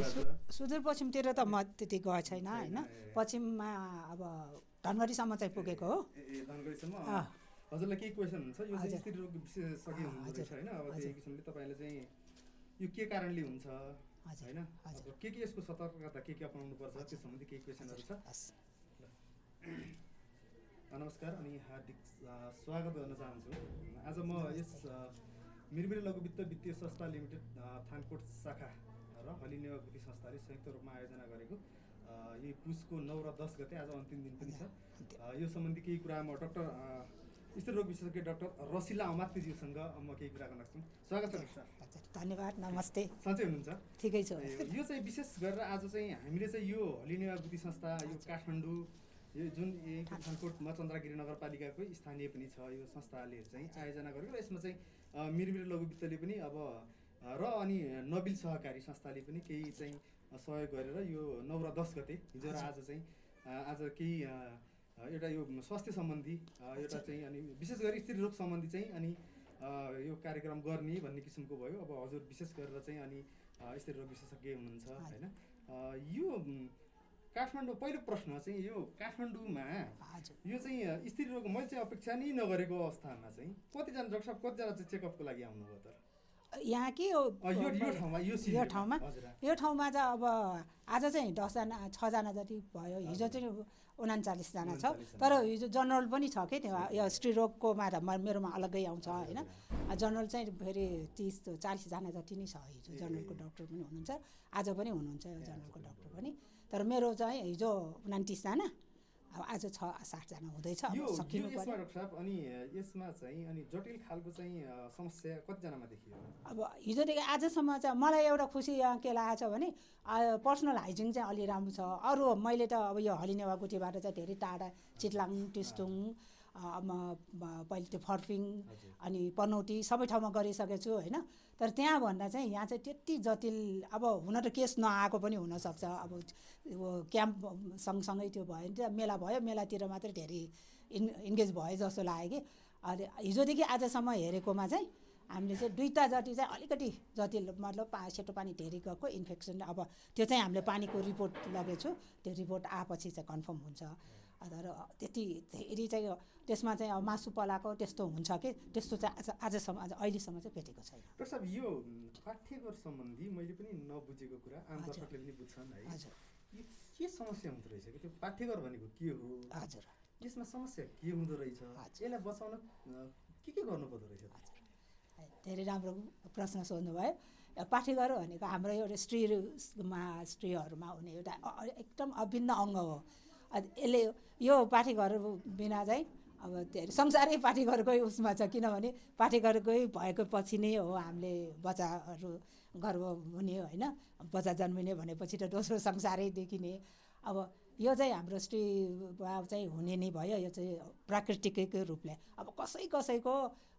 सुदूरपश्चिमतिर त म त्यति गएको छैन होइन, पश्चिममा अब धनगढीसम्म चाहिँ पुगेको हो। धनगढीसम्म हजुरलाई केही क्वेसन हुन्छ? यो चाहिँ स्त्री रोग विशेषज्ञ हुनुहुँदो रहेछ होइन, अब त्यही किसिमले तपाईँले चाहिँ यो के कारणले हुन्छ होइन, के यसको सतर्कता के अपनाउनु पर्छ त्यो सम्बन्धी केही क्वेसनहरू छ? नमस्कार अनि हार्दिक स्वागत गर्न चाहन्छु। आज म यस मिरमिरे लघु वित्त वित्तीय संस्था लिमिटेड थानकोट शाखा र हली नेवा वित्तीय संस्थाले संयुक्त रूपमा आयोजना गरेको यही पुसको 9 र 10 गते आज अन्तिम दिन पनि छ, यो सम्बन्धी केही कुरा म डाक्टर स्त्री रोग विशेषज्ञ डाक्टर रसिला अमात्यज्यूसँग म केही कुरा गर्न सक्छु। स्वागत छ डाक्टर। धन्यवाद, नमस्ते। सन्चै हुनुहुन्छ? ठिकै छु। यो चाहिँ विशेष गरेर आज चाहिँ हामीले चाहिँ यो हली नेवा वित्तीय संस्था यो काठमाडौँ यो जुन थानकोटमा चन्द्रगिरी नगरपालिकाकै स्थानीय पनि छ यो संस्थाले चाहिँ आयोजना गरेको र यसमा चाहिँ मिरमिरे लघु वित्तले पनि अब र अनि नबिल सहकारी संस्थाले पनि केही चाहिँ सहयोग गरेर यो 9 र 10 गते हिजो र आज चाहिँ आज केही एउटा यो स्वास्थ्य सम्बन्धी एउटा चाहिँ अनि विशेष गरी स्त्री रोग सम्बन्धी चाहिँ अनि यो कार्यक्रम गर्ने भन्ने किसिमको भयो। अब हजुर विशेष गरेर चाहिँ अनि स्त्री रोग विशेषज्ञ हुनुहुन्छ होइन, यो काठमाडौँ पहिलो प्रश्न चाहिँ यो काठमाडौँमा यो चाहिँ स्त्री रोग मैले चाहिँ अपेक्षा नै नगरेको अवस्थामा चाहिँ कतिजना डाक्टर साहब कतिजना चाहिँ चेकअपको लागि आउनुभयो त यहाँ के हो यो ठाउँमा चाहिँ अब आज चाहिँ 6 जना जति भयो, हिजो चाहिँ 39 जना छ, तर हिजो जनरल पनि छ कि त्यो यो स्त्री रोगकोमा त मेरोमा अलग्गै आउँछ होइन, जनरल चाहिँ फेरि 30-40 जना जति नै छ। हिजो जनरलको डाक्टर पनि हुनुहुन्छ, आज पनि हुनुहुन्छ जनरलको डाक्टर पनि, तर मेरो चाहिँ हिजो 29 जना, अब आज 60 जना हुँदैछ। सकिनु पर्यो डाक्टर साहब। अनि यसमा चाहिँ अनि जटिल खालको चाहिँ समस्या कतिजनामा देखियो? अब हिजोदेखि आजसम्म चाहिँ मलाई एउटा खुसी के लागेको छ भने पर्सनल हाइजिन चाहिँ अलि राम्रो छ। अरू मैले त अब यो हली नेवा गुठीबाट चाहिँ धेरै टाढा चितलाङ टिस्टुङ पहिले त्यो फर्फिङ अनि पनौती सबै ठाउँमा गरिसकेको छु होइन, तर त्यहाँ भन्दा चाहिँ यहाँ चाहिँ त्यति जटिल अब हुन त केस नआएको पनि हुनसक्छ। अब क्याम्प सँगसँगै त्यो भयो नि त मेला भयो, मेलातिर मात्रै धेरै इन्गेज भयो जस्तो लाग्यो कि। अहिले हिजोदेखि आजसम्म हेरेकोमा चाहिँ हामीले चाहिँ 2टा जति चाहिँ अलिकति जटिल मतलब सेतो पानी धेरै गएको इन्फेक्सन, अब त्यो चाहिँ हामीले पानीको रिपोर्ट लगेछु, त्यो रिपोर्ट आएपछि चाहिँ कन्फर्म हुन्छ। तर त्यति धेरै चाहिँ त्यसमा चाहिँ अब मासु पलाएको त्यस्तो हुन्छ कि त्यस्तो चाहिँ आजसम्म अहिलेसम्म चाहिँ भेटेको छैन। डाक्टर साहब यो पाठ्यघर सम्बन्धी मैले पनि नबुझेको कुरा आम दर्शकले पनि बुझ्छन् है, यो के समस्या हुँदो रहेछ कि त्यो पाठ्यघर भनेको के हो? हजुर, यसमा समस्या के हुँदो रहेछ, यसलाई बचाउन के गर्नुपर्दो रहेछ? धेरै राम्रो प्रश्न सोध्नुभयो। पाठ्यघर भनेको हाम्रो एउटा स्त्रीहरूमा हुने एउटा एकदम अभिन्न अङ्ग हो। यसले यो पाठ्यघर बिना चाहिँ अब धेरै संसारै पाठ्यघरकै उसमा छ, किनभने पाठ्यघरकै भएको पछि नै हो हामीले बच्चाहरू गर्भ हुने होइन, बच्चा जन्मिने भनेपछि त दोस्रो संसारै देखिने। अब यो चाहिँ हाम्रो स्त्रीमा चाहिँ हुने नै भयो, यो चाहिँ प्राकृतिकै रूपले। अब कसैको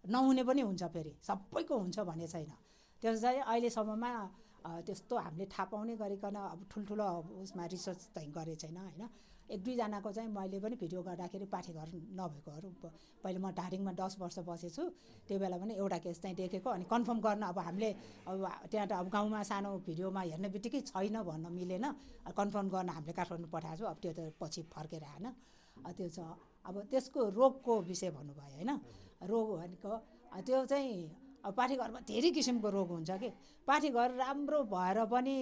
नहुने पनि हुन्छ, फेरि सबैको हुन्छ भन्ने छैन। त्यो चाहिँ अहिलेसम्ममा त्यस्तो हामीले थाहा पाउने गरिकन अब ठुल्ठुलो उसमा रिसर्च चाहिँ गरेको छैन होइन। 1-2 जनाको चाहिँ मैले पनि भिडियो गर्दाखेरि पाठ्यघर नभएकोहरू, पहिले म धारिङमा 10 वर्ष बसेछु, त्यो बेला पनि एउटा केस चाहिँ देखेको। अनि कन्फर्म गर्न अब हामीले अब त्यहाँ त अब गाउँमा सानो भिडियोमा हेर्ने बित्तिकै छैन भन्न मिलेन, कन्फर्म गर्न हामीले काठमाडौँ पठाएको छु। अब त्यो त पछि फर्केर आएन, त्यो छ। अब त्यसको रोगको विषय भन्नुभयो होइन, रोग भनेको त्यो चाहिँ अब पाठ्यघरमा धेरै किसिमको रोग हुन्छ कि। पाठ्यघर राम्रो भएर पनि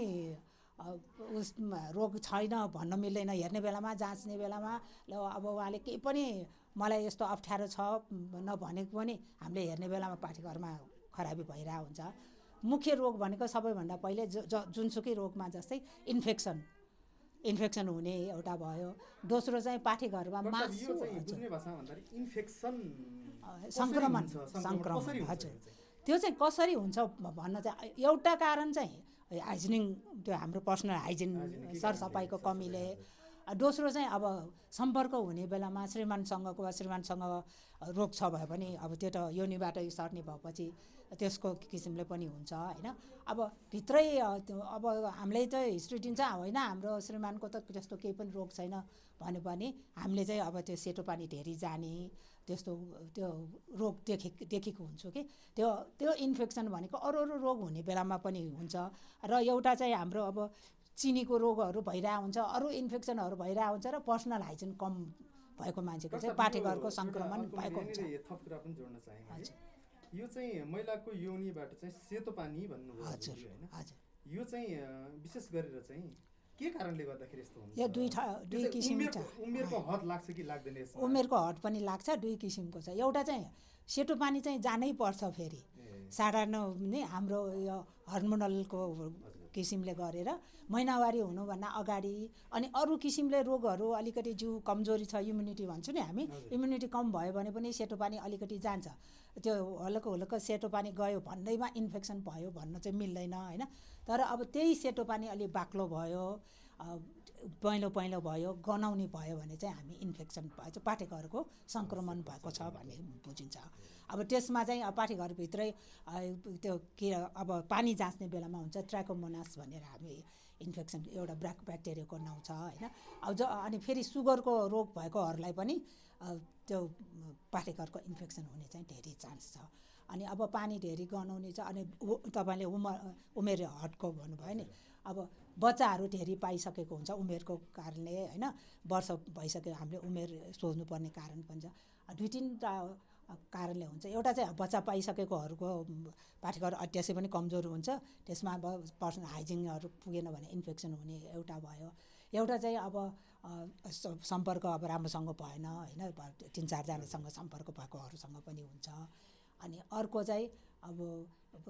उसमा रोग छैन भन्न मिल्दैन। हेर्ने बेलामा जाँच्ने बेलामा अब उहाँले केही पनि मलाई यस्तो अप्ठ्यारो छ नभनेको पनि हामीले हेर्ने बेलामा पाठ्यघरमा खराबी भइरहेको हुन्छ। मुख्य रोग भनेको सबैभन्दा पहिले जुनसुकै रोगमा जस्तै इन्फेक्सन हुने एउटा भयो। दोस्रो चाहिँ पाठ्यघरमा मासु सङ्क्रमण हजुर, त्यो चाहिँ कसरी हुन्छ भन्न चाहिँ एउटा कारण चाहिँ हाइजिनिङ, त्यो हाम्रो पर्सनल हाइजिन सरसफाइको कमीले दोस्रो चाहिँ अब सम्पर्क हुने बेलामा श्रीमानसँगको वा श्रीमानसँग रोग छ भए पनि अब त्यो त योनिबाट सर्ने भएपछि त्यसको किसिमले पनि हुन्छ होइन। अब भित्रै अब हामीले चाहिँ हिस्ट्री दिन्छ होइन हाम्रो श्रीमानको त त्यस्तो केही पनि रोग छैन भने पनि हामीले चाहिँ अब त्यो सेतो पानी ढेरी जाने त्यस्तो त्यो रोग देखेको हुन्छु कि त्यो इन्फेक्सन भनेको अरू रोग हुने बेलामा पनि हुन्छ। र एउटा चाहिँ हाम्रो अब चिनीको रोगहरू भइरहेको हुन्छ, अरू इन्फेक्सनहरू भइरहेको हुन्छ र पर्सनल हाइजिन कम भएको मान्छेको चाहिँ पाठेघरको सङ्क्रमण भएको हुन्छ। थप कुरा पनि जोड्न चाहे यो चाहिँ महिलाको योनिबाट चाहिँ सेतो पानी भन्नुभयो होइन, यो चाहिँ विशेष गरेर चाहिँ के कारणले गर्दाखेरि यस्तो हुन्छ? यो दुई किसिमको उमेरको हद लाग्छ कि लाग्दैन? उमेरको हद पनि लाग्छ, दुई किसिमको छ। एउटा चाहिँ सेतो पानी चाहिँ जानै पर्छ फेरि 9:30 नै हाम्रो यो हर्मोनलको किसिमले गरेर महिनावारी हुनुभन्दा अगाडि। अनि अरू किसिमले रोगहरू अलिकति जिउ कमजोरी छ, इम्युनिटी भन्छु नि हामी, इम्युनिटी कम भयो भने पनि सेतो पानी अलिकति जान्छ। त्यो हल्का सेतो पानी गयो भन्दैमा इन्फेक्सन भयो भन्न चाहिँ मिल्दैन होइन। तर अब त्यही सेतो पानी अलि बाक्लो भयो, पहेँलो भयो, गनाउने भयो भने चाहिँ हामी इन्फेक्सन भएछ, पाठेघरको सङ्क्रमण भएको छ भन्ने बुझिन्छ। अब त्यसमा चाहिँ पाठेघरभित्रै त्यो के अब पानी जाँच्ने बेलामा हुन्छ ट्राकोमोनास भनेर हामी इन्फेक्सन एउटा ब्याक्टेरियाको नाउँ छ होइन। अब अनि फेरि सुगरको रोग भएकोहरूलाई पनि त्यो पाठेघरको इन्फेक्सन हुने चाहिँ धेरै चान्स छ। अनि अब पानी ढेरी गनाउने छ। अनि तपाईँले उमेर हदको भन्नुभयो नि, अब बच्चाहरू ढेरी पाइसकेको हुन्छ उमेरको कारणले होइन, वर्ष भइसक्यो हामीले उमेर सोध्नुपर्ने कारण पनि छ। 2-3 कारणले हुन्छ। एउटा चाहिँ बच्चा पाइसकेकोहरूको पाठेघर त्यसै पनि कमजोर हुन्छ, त्यसमा अब पर्सनल हाइजिनहरू पुगेन भने इन्फेक्सन हुने एउटा भयो। एउटा चाहिँ अब सम्पर्क अब राम्रोसँग भएन होइन, 3-4 जनासँग सम्पर्क भएकोहरूसँग पनि हुन्छ। अनि अर्को चाहिँ अब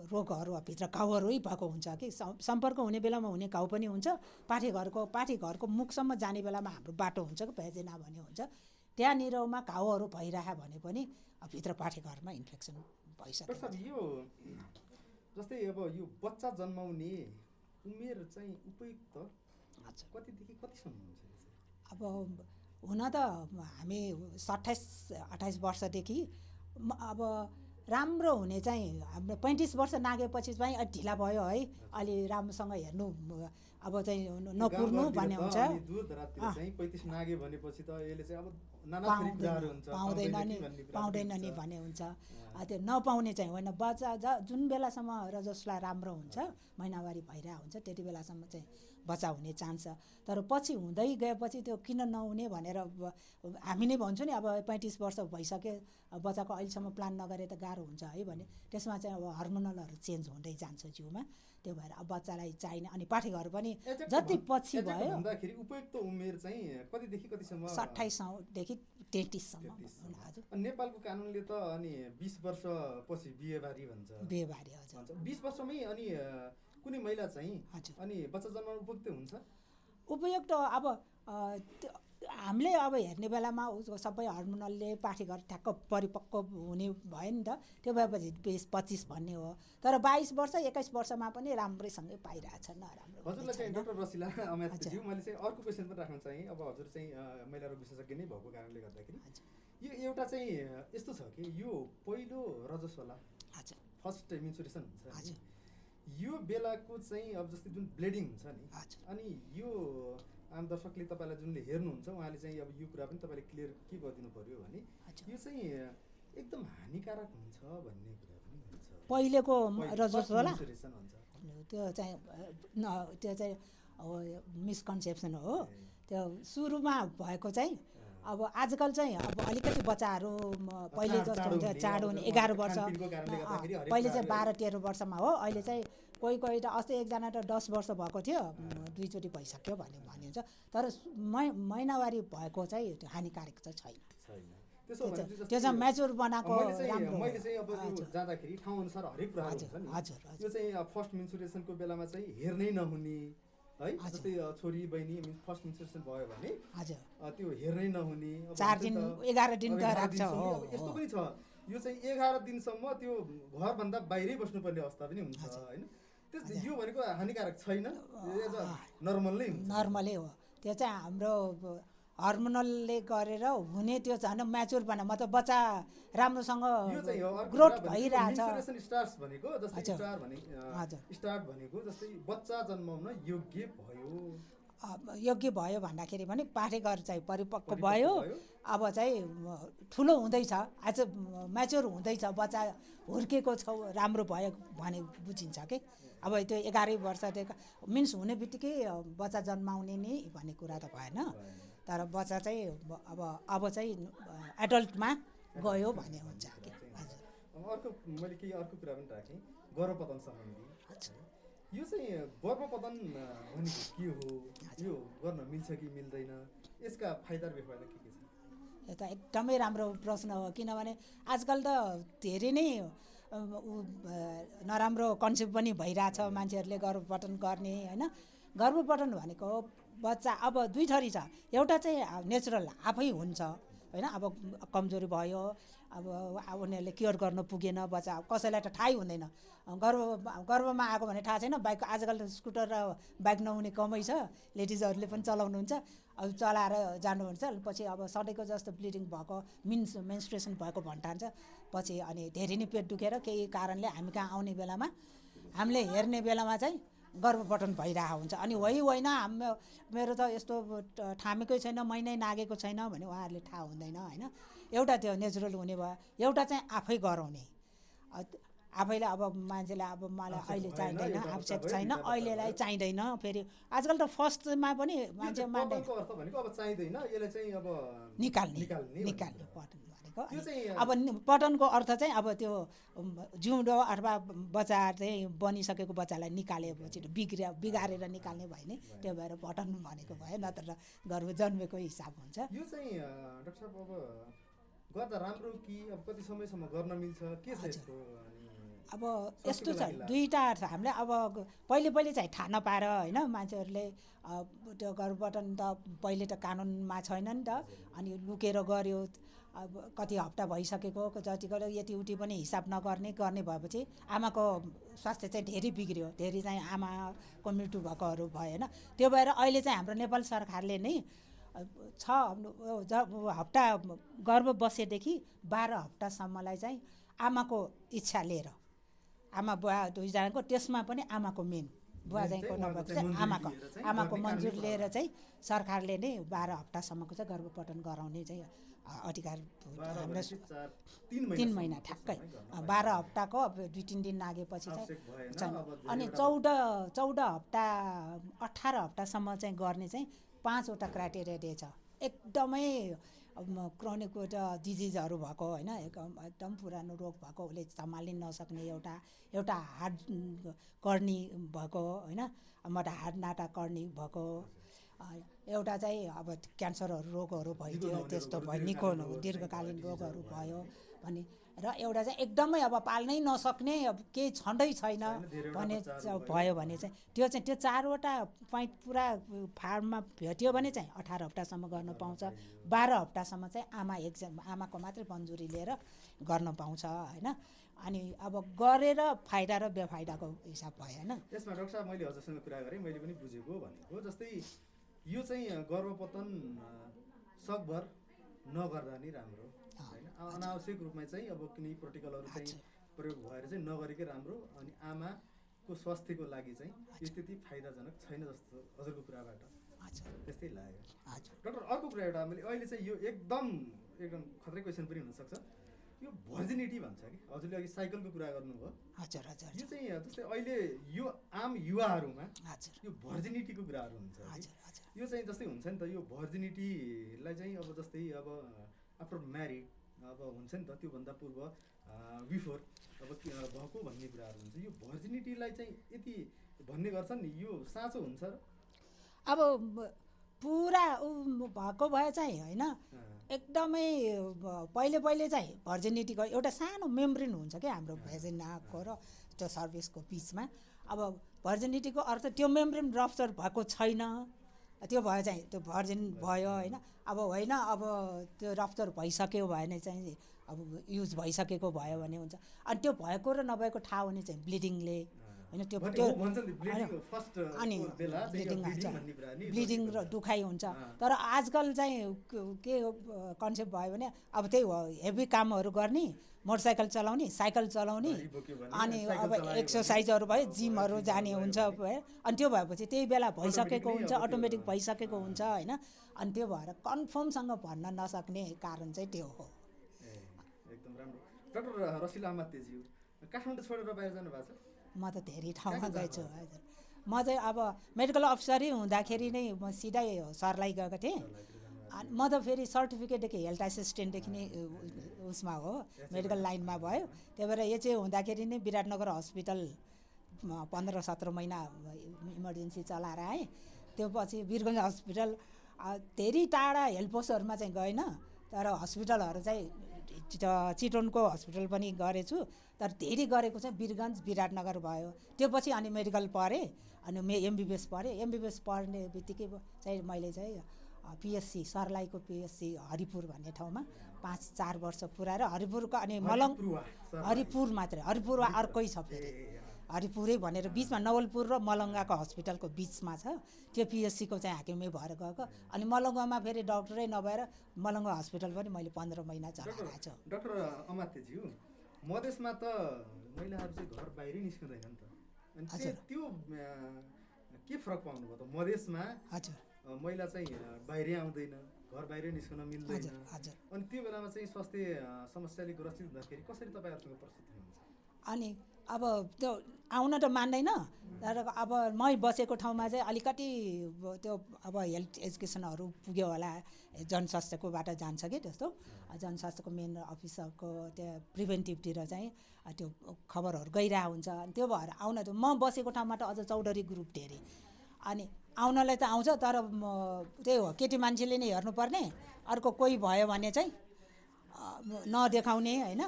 रोगहरू भित्र घाउहरू भएको हुन्छ कि सम्पर्क हुने बेलामा हुने घाउ पनि हुन्छ। पाठेघरको मुखसम्म जाने बेलामा हाम्रो बाटो हुन्छ कि भेजिना भन्ने हुन्छ, त्यहाँनिरमा घाउहरू भइरह्यो भने पनि भित्र पाठेघरमा इन्फेक्सन भइसक्यो। यो जस्तै अब यो बच्चा जन्माउने उमेर चाहिँ उपयुक्त कतिदेखि कतिसम्म हुन्छ? अब हुन त हामी 27-28 वर्षदेखि अब राम्रो हुने चाहिँ हाम्रो 35 वर्ष नागेपछि चाहिँ ढिला भयो है, अलि राम्रोसँग हेर्नु अब चाहिँ नकुर्नु भन्ने हुन्छ। चाहिँ 35 नागे भनेपछि त यसले चाहिँ अब पाउँदैन नि भन्ने हुन्छ। त्यो नपाउने चाहिँ होइन, बच्चा जुन बेलासम्म रजस्वला राम्रो हुन्छ, महिनावारी भइरहेको हुन्छ, त्यति बेलासम्म चाहिँ बच्चा हुने चान्स छ। तर पछि हुँदै गएपछि त्यो किन नहुने भनेर हामी नै भन्छौँ नि, अब 35 वर्ष भइसक्यो बच्चाको अहिलेसम्म प्लान नगरे त गाह्रो हुन्छ है भने, त्यसमा चाहिँ अब हर्मोनलहरू चेन्ज हुँदै जान्छ जिउमा, त्यो भएर अब बच्चालाई चाहिने। अनि पाठेघर पनि जति पछि भयो भन्दाखेरि उपयुक्त उमेर चाहिँ कतिदेखि कतिसम्म? 27 देखि 33सम्म। हजुर, नेपालको कानुनले त अनि 20 वर्षपछि बिहेबारी भन्छ। बिहेबारी हजुर, 20 वर्षमै अनि कुनै महिला चाहिँ अनि बच्चा जन्माउन उपयुक्त हुन्छ? उपयुक्त अब हामीले अब हेर्ने बेलामा सबै हर्मोनलले पाठेघर ठ्याक्क परिपक्व हुने भयो नि त, त्यो भएपछि 20-25 भन्ने हो। तर 22 वर्ष 21 वर्षमा पनि राम्रैसँगै पाइरहेछ नराम्रो। हजुरलाई चाहिँ डाक्टर रसिला अमात्यज्यू, मैले चाहिँ अर्को क्वेसन पनि राख्न चाहेँ। अब हजुर चाहिँ महिला रोग विशेषज्ञ नै भएको कारणले गर्दाखेरि यो एउटा चाहिँ यस्तो छ कि यो पहिलो रजस्वला फर्स्ट मेन्सुरेसन हुन्छ, यो बेलाको चाहिँ अब जस्तै जुन ब्लिडिङ हुन्छ नि, अनि यो आम दर्शकले तपाईँलाई जुनले हेर्नुहुन्छ उहाँले चाहिँ अब यो कुरा पनि तपाईँले क्लियर के गरिदिनु पर्यो भने यो चाहिँ एकदम हानिकारक हुन्छ भन्ने कुरा पनि हुन्छ। पहिलेको रजस्वला त्यो चाहिँ मिसकन्सेप्सन हो। त्यो सुरुमा भएको चाहिँ अब आजकल चाहिँ अब अलिकति बच्चाहरू पहिले जस्तो हुन्छ चाँडो हुने 11 वर्ष, पहिले चाहिँ 12-13 वर्षमा हो, अहिले चाहिँ कोही त अस्ति एकजना त 10 वर्ष भएको थियो, 2 चोटि भइसक्यो भनिन्छ। तर महिनावारी भएको चाहिँ हानिकारक चाहिँ छैन, त्यो चाहिँ म्याच्योर बनाएको राम्रो। मैले चाहिँ अब यो जाँदाखेरि ठाउँ अनुसार हरेक कुरा हुन्छ नि। यो चाहिँ फर्स्ट मेन्सुरेसनको बेलामा चाहिँ हेर्नै नहुने है, जस्तै छोरी बहिनी फर्स्ट मेन्सुरेसन भयो भने त्यो हेर्नै नहुने, 4 दिन 11 दिन राख्छ। यस्तो पनि छ, यो चाहिँ 11 दिनसम्म त्यो घरभन्दा बाहिरै बस्नुपर्ने अवस्था पनि हुन्छ होइन। यो भनेको हानिकारक छैन, नर्मल नै हुन्छ। नर्मलै हो, त्यो चाहिँ हाम्रो हर्मोनलले गरेर हुने त्यो झन् म्याच्योर बना मतलब बच्चा राम्रोसँग यो चाहिँ हो अर्को ग्रोथ कुरा भनेको भइरहेछ। menstruation starts भनेको जस्तै हजुर। हजुर। स्टार्ट भनेको जस्तै बच्चा जन्माउन योग्य भयो योग्य भयो भन्दाखेरि पनि पाठेघर चाहिँ परिपक्व परिपक्व भयो। भयो। अब चाहिँ ठुलो हुँदैछ, आज म्याच्योर हुँदैछ, बच्चा हुर्केको छ, राम्रो भयो भने बुझिन्छ कि अब त्यो 11 वर्षदेखि मिन्स हुने बित्तिकै बच्चा जन्माउने नि भन्ने कुरा त भएन। तर बच्चा चाहिँ अब चाहिँ एडल्टमा गयो भन्ने हुन्छ कि। हजुर। अर्को मैले केही अर्को कुरा पनि राखेँ, गर्भपतन सम्बन्धी। यो चाहिँ गर्भपतन भनेको के हो, यो गर्न मिल्छ कि मिल्दैन, यसका फाइदा र बेफाइदा के छ? यो त एकदमै राम्रो प्रश्न हो, किनभने आजकल त धेरै नै नराम्रो कन्सेप्ट पनि भइरहेछ मान्छेहरूले गर्भपतन गर्ने होइन। गर्भपतन भनेको बच्चा अब दुई थरी छ, एउटा चाहिँ नेचुरल आफै हुन्छ होइन। अब कमजोरी भयो, अब उनीहरूले केयर गर्न पुगेन, बच्चा कसैलाई त थाहै हुँदैन, गर्भमा आएको भने थाहा छैन। बाइक आजकल त स्कुटर र बाइक नहुने कमै छ, लेडिजहरूले पनि चलाउनुहुन्छ। अब चलाएर जानुहुन्छ, पछि अब सधैँको जस्तो ब्लिडिङ भएको मेन्स्ट्रुएसन भएको भन्ठान्छ, पछि अनि धेरै नै पेट दुखेर केही कारणले हामी कहाँ आउने बेलामा हामीले हेर्ने बेलामा चाहिँ गर्भपतन भइरहेको हुन्छ। अनि होइन मेरो त यस्तो थामेकै छैन, महिनै नागेको छैन भने उहाँहरूले थाहा हुँदैन होइन। एउटा त्यो नेचुरल हुने भयो, एउटा चाहिँ आफै गराउने। आफैले अब मान्छेले अब मलाई अहिले चाहिँदैन, आवश्यक छैन, अहिलेलाई चाहिँदैन। फेरि आजकल त फर्स्टमा पनि मान्छे मान्दैन, निकाल्ने पतन भनेको। अब पतनको अर्थ चाहिँ अब त्यो जिउँदो अथवा बच्चा चाहिँ बनिसकेको बच्चालाई निकालेपछि बिगारेर निकाल्ने भयो नि, त्यो भएर पतन भनेको भयो, नत्र गर्भ जन्मेको हिसाब हुन्छ। यो चाहिँ डाक्टर साहब अब गर्दा राम्रो कि अब कति समयसम्म गर्न मिल्छ, के छ यसको? अब यस्तो छ, दुईवटा छ। हामीले अब पहिले चाहिँ थाहा नपाएर होइन, मान्छेहरूले त्यो गर्भपतन त पहिले त कानुनमा छैन नि त, अनि लुकेर गर्यो। अब कति हप्ता भइसकेको जति गर्यो यति उति पनि हिसाब गर्ने भएपछि आमाको स्वास्थ्य चाहिँ धेरै बिग्रियो, धेरै चाहिँ आमाको मृत्यु भएकोहरू भयो होइन। त्यो भएर अहिले चाहिँ हाम्रो नेपाल सरकारले नै 6 हप्ता गर्भ बसेदेखि 12 हप्तासम्मलाई चाहिँ आमाको इच्छा लिएर, आमा बुवा दुईजनाको, त्यसमा पनि आमाको मेन बुवा चाहिँ आमाको मन्जुर लिएर चाहिँ सरकारले नै 12 हप्तासम्मको चाहिँ गर्भपतन गराउने चाहिँ अधिकार हाम्रो 3 महिना ठ्याक्कै 12 हप्ताको 2-3 दिन नागेपछि चाहिँ। अनि 14 हप्ता 18 हप्तासम्म चाहिँ गर्ने चाहिँ 5वटा क्राइटेरिया दिएछ। एकदमै क्रोनिक डिजिजहरू भएको होइन, एकदम पुरानो रोग भएको, उसले सम्हाल्न नसक्ने, एउटा हार्ट कर्नी भएको होइन, हार्ट नाटा कर्नी भएको, एउटा चाहिँ अब क्यान्सरहरू रोगहरू भइदियो, त्यस्तो भयो, निको दीर्घकालीन रोगहरू भयो भने, र एउटा चाहिँ एकदमै अब पाल्नै नसक्ने, अब केही छँदै छैन भने भयो भने चाहिँ त्यो 4वटा पोइन्ट पुरा फार्ममा भेट्यो भने चाहिँ 18 हप्तासम्म गर्न पाउँछ। 12 हप्तासम्म चाहिँ आमाको मात्रै मन्जुरी लिएर गर्न पाउँछ होइन। अनि अब गरेर फाइदा र बेफाइदाको हिसाब भयो होइन। यसमा डाक्टर साहब मैले हजुरसँग कुरा गरेँ, मैले पनि बुझेको भनेको जस्तै यो चाहिँ गर्भपतन सकभर नगर्दा नै राम्रो होइन। अनावश्यक रूपमा चाहिँ अब कुनै प्रोटोकलहरू चाहिँ प्रयोग भएर चाहिँ नगरेकै राम्रो। अनि आमाको स्वास्थ्यको लागि चाहिँ यो त्यति फाइदाजनक छैन जस्तो हजुरको कुराबाट त्यस्तै लाग्यो। डाक्टर अर्को कुरा एउटा मैले अहिले चाहिँ यो एकदम खतरै क्वेसन पनि हुनसक्छ, यो भर्जिनिटी भन्छ कि हजुरले अघि साइकलको कुरा गर्नुभयो। हजुर। यो चाहिँ जस्तै अहिले यो आम युवाहरूमा यो भर्जिनिटीको कुराहरू हुन्छ। यो चाहिँ जस्तै हुन्छ नि त, यो भर्जिनिटीलाई चाहिँ अब जस्तै अब आफ्टर म्यारिड अब हुन्छ नि त, त्योभन्दा पूर्व बिफोर अब भएको भन्ने कुराहरू हुन्छ। यो भर्जिनिटीलाई चाहिँ यति भन्ने गर्छन् नि, यो साँचो हुन्छ र? अब पुरा भएको भए चाहिँ होइन, एकदमै पहिले चाहिँ भर्जिनिटीको एउटा सानो मेम्ब्रेन हुन्छ क्या हाम्रो भेजिनाको र त्यो सर्भिसको बिचमा। अब भर्जिनिटीको अर्थ त्यो मेम्ब्रेन रप्चर भएको छैन, त्यो भयो चाहिँ त्यो भर्जिन भयो होइन। अब होइन, अब त्यो रप्चर भइसक्यो भने चाहिँ अब युज भइसकेको भयो भने हुन्छ। अनि त्यो भएको र नभएको थाहा हुने चाहिँ ब्लिडिङले होइन त्यो भने त्यो हो भन्छ नि ब्लिडिङ फर्स्ट अनि बेला ब्लिडिङ ब्लिडिङ हुन्छ भन्ने कुरा नि ब्लिडिङ र दुखाइ हुन्छ तर आजकल चाहिँ के कन्सेप्ट भयो भने अब त्यही हो हेभी कामहरू गर्ने मोटरसाइकल चलाउने साइकल चलाउने घरि बोक्यो भने अनि साइकल अब चलायो भने, एक्सर्साइजहरू भयो अब जिमहरू जिमहरू जाने गयो हुन्छ भने। भयो अनि त्यो भएपछि त्यही बेला भइसकेको Automatically हुन्छ अब त्यो, अटोमेटिक भइसकेको हुन्छ होइन अनि त्यो भएर कन्फर्मसँग भन्न नसक्ने कारण चाहिँ त्यो हो ए एकदम राम्रो डाक्टर रसिला अमात्यज्यू काठमाडौँ छोडेर बाहिर जानु भएको छ म त धेरै ठाउँमा कहाँ गएछु जानुभएको हजुर म चाहिँ अब मेडिकल अफिसरै हुँदाखेरि नै म सिधै सरलाई गएको थिएँ अनि म त फेरि सर्टिफिकेटदेखि हेल्थ एसिस्टेन्टदेखि नै उसमा हो मेडिकल लाइनमा भयो त्यही भएर यो चाहिँ हुँदाखेरि नै विराटनगर हस्पिटल 15-17 महिना इमर्जेन्सी चलाएर आएँ त्यो पछि वीरगञ्ज हस्पिटल धेरै टाढा हेल्थ पोस्टहरूमा चाहिँ गएन तर हस्पिटलहरू चाहिँ चितवनको हस्पिटल पनि गरेछु तर धेरै गरेको चाहिँ वीरगञ्ज विराटनगर भयो त्यो पछि अनि मेडिकल पढेँ अनि एमबिबिएस पढेँ एमबिबिएस पढ्ने बित्तिकै चाहिँ मैले चाहिँ पिएससी सर्लाहीको पिएससी हरिपुर भन्ने ठाउँमा 5-4 वर्ष पुऱ्याएर हरिपुरको अनि मलङ हरिपुर मात्रै हरिपुर अर्कै छ फेरि हरिपुरै भनेर बिचमा नवलपुर र मलङ्गाको हस्पिटलको बिचमा छ त्यो पिएससीको चाहिँ हाकिमै भएर गएको अनि मलङ्गामा फेरि डक्टरै नभएर मलङ्गा हस्पिटल पनि मैले 15 महिना चलाएको छु डाक्टर अमात्यज्यू मधेसमा त महिलाहरू चाहिँ घर बाहिरै निस्किँदैन नि त अनि त्यो के फरक पाउनुभयो त मधेसमा हजुर महिला चाहिँ बाहिरै आउँदैन घर बाहिरै निस्कन मिल्दैन हजुर अनि त्यो बेलामा चाहिँ स्वास्थ्य समस्याले ग्रसित हुँदाखेरि कसरी तपाईँहरूसँग प्रस्तुत हुनुहुन्छ अनि अब त्यो आउन त मान्दैन तर अब मै बसेको ठाउँमा चाहिँ अलिकति त्यो अब हेल्थ एजुकेसनहरू पुग्यो होला जनस्वास्थ्यकोबाट जान्छ कि त्यस्तो जनस्वास्थ्यको मेन अफिसरको त्यहाँ प्रिभेन्टिभतिर चाहिँ त्यो खबरहरू गइरहेको हुन्छ अनि त्यो भएर आउन त म बसेको ठाउँमा त अझ चौधरी ग्रुप धेरै अनि आउनलाई त आउँछ तर त्यही हो केटी मान्छेले नै हेर्नुपर्ने अर्को कोही भयो भने चाहिँ नदेखाउने होइन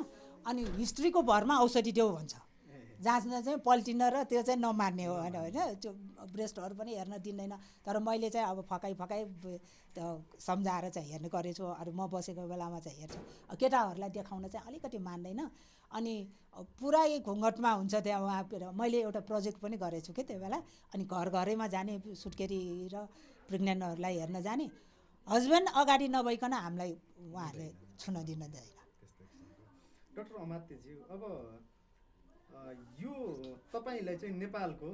अनि हिस्ट्रीको भरमा औषधि देऊ भन्छ जाँच्न चाहिँ पल्टिन र त्यो चाहिँ नमान्ने हो होइन त्यो ब्रेस्टहरू पनि हेर्न दिँदैन तर मैले चाहिँ अब फकाइ त्यो सम्झाएर चाहिँ हेर्ने गरेछु अरू म बसेको बेलामा चाहिँ हेर्छु केटाहरूलाई देखाउन चाहिँ अलिकति मान्दैन अनि पुरै घुँघटमा हुन्छ त्यहाँ उहाँ मैले एउटा प्रोजेक्ट पनि गरेछु कि त्यो बेला अनि घर घरैमा जाने सुत्केरी र प्रेग्नेन्टहरूलाई हेर्न जाने हस्बेन्ड अगाडि नभइकन हामीलाई उहाँहरूले छुन दिन दिँदैन डाक्टर अमात्यज्यू अब यो तपाईँलाई चाहिँ नेपालको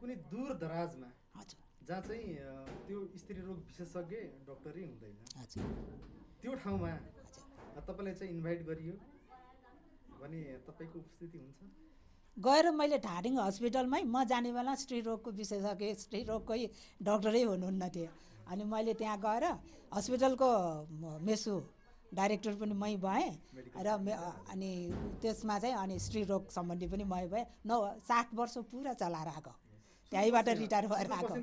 कुनै दूर दराजमा जहाँ चाहिँ त्यो स्त्री रोग विशेषज्ञ डक्टरै हुँदैन त्यो ठाउँमा तपाईँलाई चाहिँ इन्भाइट गरियो भने तपाईँको उपस्थिति हुन्छ गएर मैले धादिङ हस्पिटलमै म जाने बेला स्त्री रोगको विशेषज्ञ स्त्री रोगकै डक्टरै हुनुहुन्न थियो अनि मैले त्यहाँ गएर हस्पिटलको मेसु डाइरेक्टर पनि मै भएँ र अनि त्यसमा चाहिँ अनि स्त्री रोग सम्बन्धी पनि मै भएँ 60 वर्ष पुरा चलाएर आएको त्यहीँबाट रिटायर भएर आएको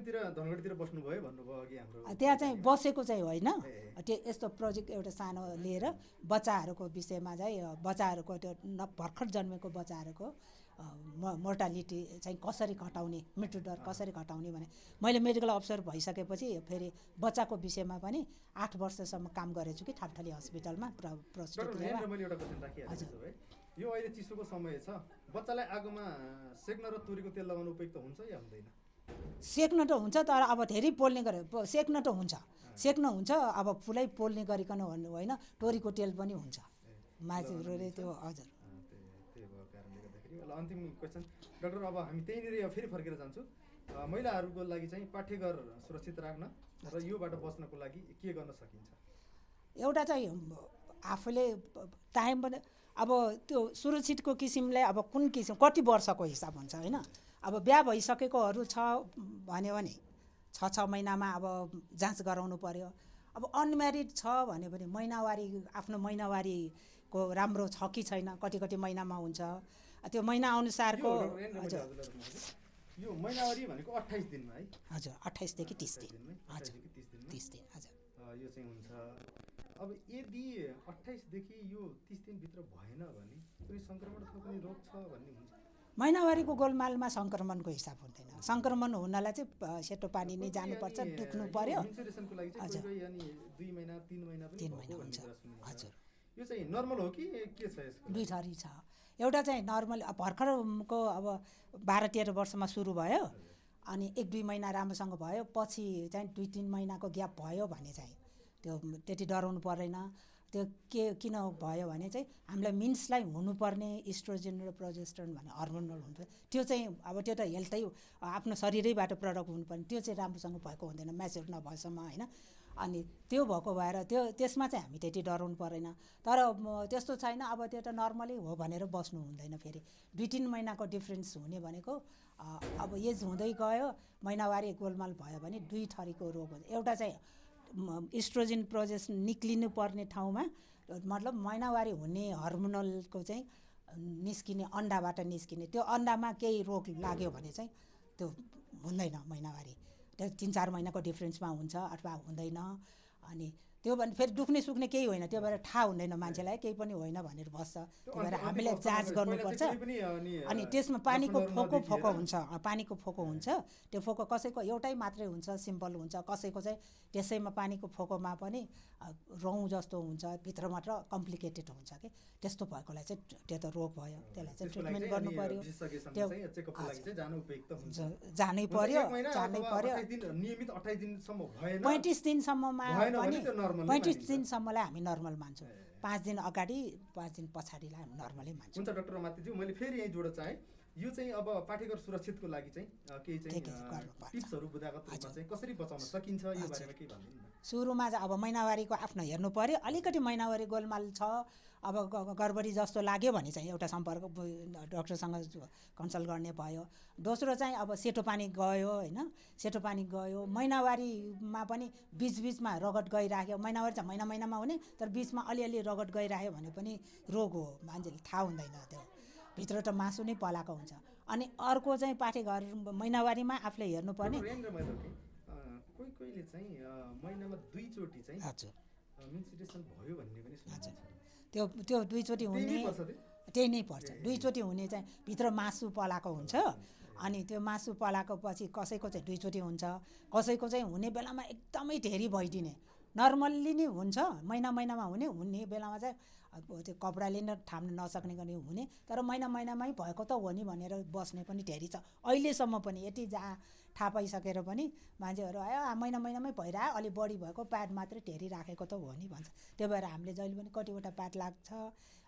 त्यहाँ चाहिँ बसेको चाहिँ होइन त्यो यस्तो प्रोजेक्ट एउटा सानो लिएर बच्चाहरूको विषयमा चाहिँ बच्चाहरूको त्यो भर्खर जन्मेको बच्चाहरूको मोर्टालिटी चाहिँ कसरी घटाउने मृत्यु दर कसरी घटाउने भने मैले मेडिकल अफिसर भइसकेपछि फेरि बच्चाको विषयमा पनि 8 वर्षसम्म काम गरेछु कि ठापठाली हस्पिटलमा यो अहिले चिसोको समय छ बच्चालाई आगोमा सेक्न र तोरीको तेल लगाउनु उपयुक्त हुन्छ या हुँदैन सेक्न त हुन्छ तर अब धेरै पोल्ने गरे सेक्न त हुन्छ सेक्न हुन्छ अब फुलै पोल्ने गरिकन भन्नु होइन तोरीको तेल पनि हुन्छ मान्छेहरूले त्यो हजुर अन्तिम क्वेसन डाक्टर अब हामी त्यहीँनिर फेरि फर्केर जान्छौँ महिलाहरूको लागि चाहिँ पाठ्यघर सुरक्षित राख्न र योबाट बच्नको लागि के गर्न सकिन्छ एउटा चाहिँ आफूले टाइम पनि अब त्यो सुरक्षितको किसिमले अब कुन किसिम कति वर्षको हिसाब हुन्छ होइन अब बिहा भइसकेकोहरू छ भन्यो भने 6 महिनामा अब जाँच गराउनु पर्यो अब अनम्यारिड छ भन्यो भने महिनावारी आफ्नो महिनावारीको राम्रो छ कि छैन कति महिनामा हुन्छ त्यो महिना अनुसारको हजुर यो महिनावारी भनेको 28 दिनमा है हजुर 28 देखि 30 दिन हजुर 30 दिन हजुर यो चाहिँ हुन्छ अब यदि 28 देखि यो 30 दिन भित्र भएन भने कुनै संक्रमण अथवा कुनै रोग छ भन्ने हुन्छ महिनावारीको गोलमालमा संक्रमणको हिसाब हुँदैन संक्रमण हुनलाई चाहिँ सेतो पानी नै जानुपर्छ दुख्नु पर्यो इन्सुरेन्सको लागि चाहिँ अनि 2 महिना 3 महिना पनि 3 महिना हुन्छ हजुर यो चाहिँ नर्मल हो कि के छ यसको? दुई थरी छ। एउटा चाहिँ नर्मल भर्खरको अब 12-13 वर्षमा सुरु भयो, अनि 1-2 महिना राम्रोसँग भयो, पछि चाहिँ 2-3 महिनाको ग्याप भयो भने चाहिँ त्यो त्यति डराउनु पर्दैन। त्यो किन भयो भने चाहिँ हामीलाई मिन्सलाई हुनुपर्ने इस्ट्रोजेन र प्रोजेस्टेरोन भन्ने हर्मोनल हुन्छ, त्यो चाहिँ अब त्यो त हेल्थै आफ्नो शरीरैबाट प्रडक्ट हुनुपर्ने, त्यो चाहिँ राम्रोसँग भएको हुँदैन म्याच्योर नभएसम्म होइन। अनि त्यो भएको भएर त्यसमा चाहिँ हामी त्यति डराउनु पर्दैन। तर त्यस्तो छैन, अब त्यो त नर्मली हो भनेर बस्नु हुँदैन। फेरि 2-3 महिनाको डिफ्रेन्स हुने भनेको अब एज हुँदै गयो, महिनावारी गोलमाल भयो भने 2 थरीको रोग हुन्छ। एउटा चाहिँ इस्ट्रोजेन प्रोजेस्टेरोन निक्लिनु पर्ने ठाउँमा, मतलब महिनावारी हुने हर्मोनलको चाहिँ निस्किने, अन्डाबाट निस्किने, त्यो अन्डामा केही रोग लाग्यो भने चाहिँ त्यो हुँदैन महिनावारी। त्यो 3-4 महिनाको डिफ्रेन्समा हुन्छ अथवा हुँदैन। अनि त्यो भने फेरि दुख्ने सुख्ने केही होइन, त्यो भएर थाहा हुँदैन मान्छेलाई, केही पनि होइन भनेर बस्छ। त्यो भएर हामीले जाँच गर्नुपर्छ। अनि त्यसमा पानीको फोको हुन्छ, पानीको फोको हुन्छ। त्यो फोको कसैको एउटै मात्रै हुन्छ, सिम्पल हुन्छ, कसैको चाहिँ त्यसैमा पानीको फोकोमा पनि रौँ जस्तो हुन्छ, भित्र मात्र कम्प्लिकेटेड हुन्छ कि त्यस्तो भएकोलाई चाहिँ त्यो त रोग भयो, त्यसलाई चाहिँ ट्रिटमेन्ट गर्नु पर्यो। त्यो जानै पर्यो। नियमित 28 दिनसम्म भएन, 35 दिनसम्ममा पनि 35 दिनसम्मलाई हामी नर्मल मान्छौँ। 5 दिन अगाडि 5 दिन पछाडिलाई हामी नर्मलै मान्छौँ। हुन्छ डाक्टर मातृज्यू, मैले फेरि यहीँ जोड्न चाहेँ, यो चाहिँ अब पाठेघर सुरक्षितको लागि चाहिँ केही चाहिँ टिप्सहरू बुझाएको रूपमा चाहिँ कसरी बचाउन सकिन्छ यो बारेमा केही भनिदिनु न। सुरुमा चाहिँ अब महिनावारीको आफ्नो हेर्नु पर्यो, अलिकति महिनावारी गोलमाल छ, अब गडबडी जस्तो लाग्यो भने चाहिँ एउटा सम्पर्क डक्टरसँग कन्सल्ट गर्ने भयो। दोस्रो चाहिँ अब सेतो पानी गयो होइन, सेतो पानी गयो, महिनावारीमा पनि बिचबिचमा रगत गइराख्यो, महिनावारी चाहिँ महिनामा हुने तर बिचमा अलिअलि रगत गइराख्यो भने पनि रोग हो, मान्छेले थाहा हुँदैन, त्यो भित्र त मासु नै पलाएको हुन्छ। अनि अर्को चाहिँ पाठेघर महिनावारीमा आफूले हेर्नुपर्ने, कोही कोहीले चाहिँ महिनामा 2 चोटि चाहिँ हजुर मेन्स्ट्रुएसन भयो भन्ने पनि सुनिन्छ। त्यो 2 चोटि हुने त्यही नै पर्छ। 2 चोटि हुने चाहिँ भित्र मासु पलाएको हुन्छ। अनि त्यो मासु पलाएको पछि कसैको चाहिँ 2 चोटि हुन्छ, कसैको चाहिँ हुने बेलामा एकदमै धेरै भइदिने, नर्मल्ली नै हुन्छ, महिनामा हुने बेलामा चाहिँ त्यो कपडाले नै थाम्न नसक्ने गर्ने हुने, तर महिनामै भएको त हो नि भनेर बस्ने पनि धेरै छ अहिलेसम्म पनि। यति जहाँ थाहा पाइसकेर पनि मान्छेहरू आयो महिनामै भइरह्यो, अलिक बढी भएको प्याड मात्रै ढेरी राखेको त हो नि भन्छ। त्यो भएर हामीले जहिले पनि कतिवटा प्याड लाग्छ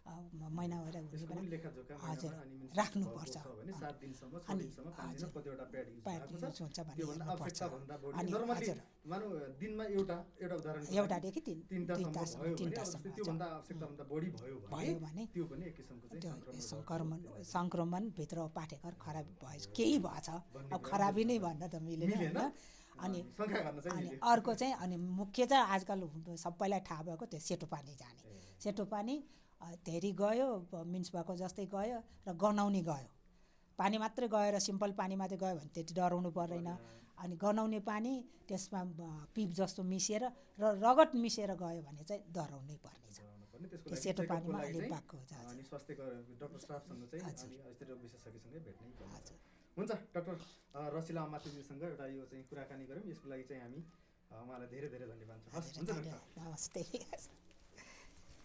महिनावारी हुने बेला, हजुर राख्नुपर्छ। अनि एउटादेखि 3टासम्म भयो भने त्यो सङ्क्रमण भित्र पाठेघर खराब भएछ, केही भएछ, अब खराबी नै भन्न त मिलेन होइन। अनि अर्को चाहिँ अनि मुख्य चाहिँ आजकल सबैलाई थाहा भएको त्यो सेतो पानी जाने, सेतो पानी धेरै गयो मिन्स भएको जस्तै गयो र गनाउने गयो, पानी मात्रै गयो र सिम्पल पानी मात्रै गयो भने त्यति डराउनु पर्दैन। अनि गनाउने पानी त्यसमा पिप जस्तो मिसिएर र रगत मिसिएर गयो भने चाहिँ डराउनै पर्ने छ। त्यो सेतो पानीमा अलिक भएको हुन्छ। अनि स्वास्थ्य डाक्टर स्टाफसँग चाहिँ अनि रोग विशेषज्ञसँगै भेट्नै पर्छ। हुन्छ डाक्टर रसिला मातृज्यूसँग एउटा यो चाहिँ कुराकानी गऱ्यौँ, यसको लागि चाहिँ हामी उहाँलाई धेरै धेरै धन्यवाद छ। नमस्ते।